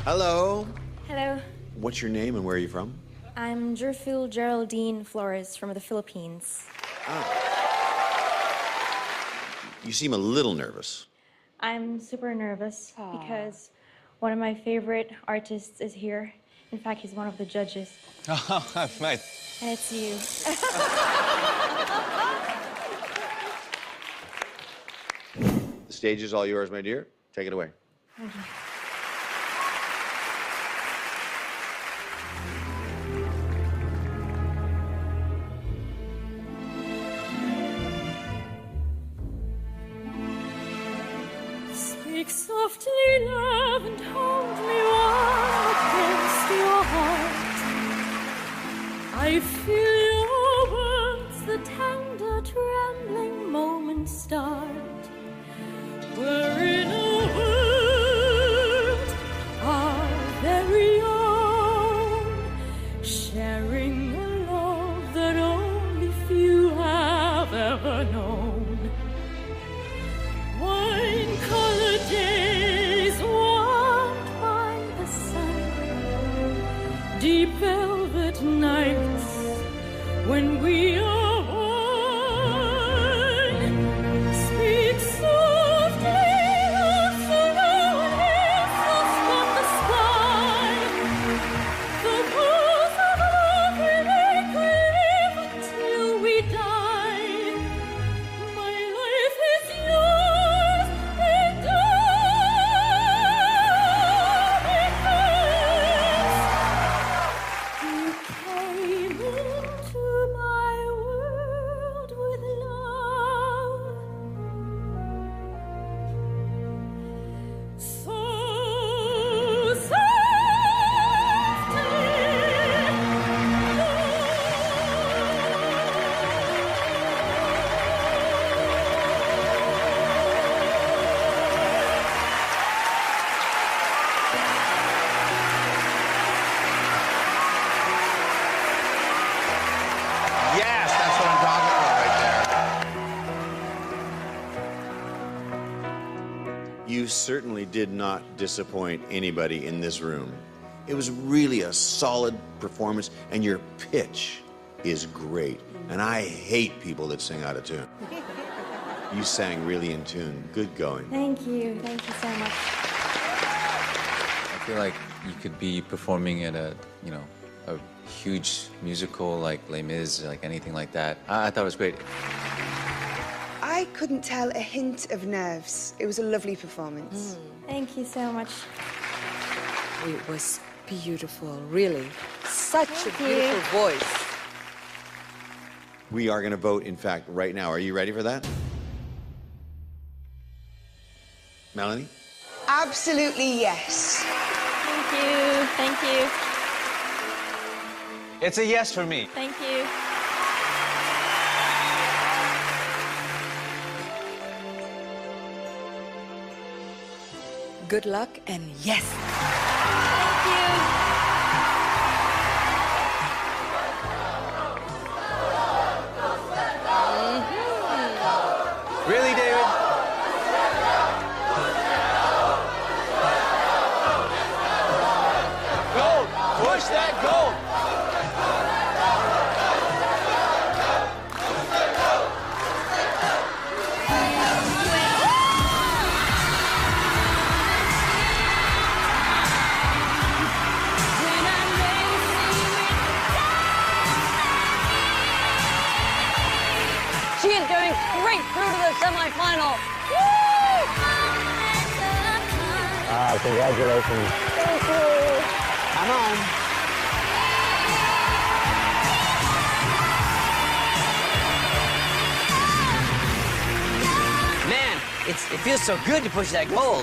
Hello. Hello. What's your name and where are you from? I'm Jerfil Geraldine Flores from the Philippines. Ah. You seem a little nervous. I'm super nervous because one of my favorite artists is here. In fact, he's one of the judges. Oh, right. And it's you. The stage is all yours, my dear. Take it away. Thank you. Speak softly, love, and hold me warm against your heart. I feel your words, the tender, trembling moments start. We're in a world, our very own, sharing a love that only few have ever known. Wine-colored days warmed by the sun, deep velvet nights when we are one. Speak softly, love, so no one hears us but the sky. The vows of love we make, we live until we die. My life is yours, and all because you came into my world with love. So Yes, that's what I'm talking about right there. You certainly did not disappoint anybody in this room. It was really a solid performance, and your pitch is great. And I hate people that sing out of tune. You sang really in tune. Good going. Thank you so much. I feel like you could be performing at a huge musical like Les Mis, like anything like that. I thought it was great. I couldn't tell a hint of nerves. It was a lovely performance. Thank you so much. It was beautiful, really. Such Thank a beautiful voice. We are going to vote, in fact, right now. Are you ready for that? Melanie? Absolutely yes. Thank you. Thank you. It's a yes for me. Thank you. Good luck and yes. Thank you. Really, David? Gold! Push that gold! She is going straight through to the semifinal. Congratulations. Thank you. Come on. Man, it feels so good to push that gold.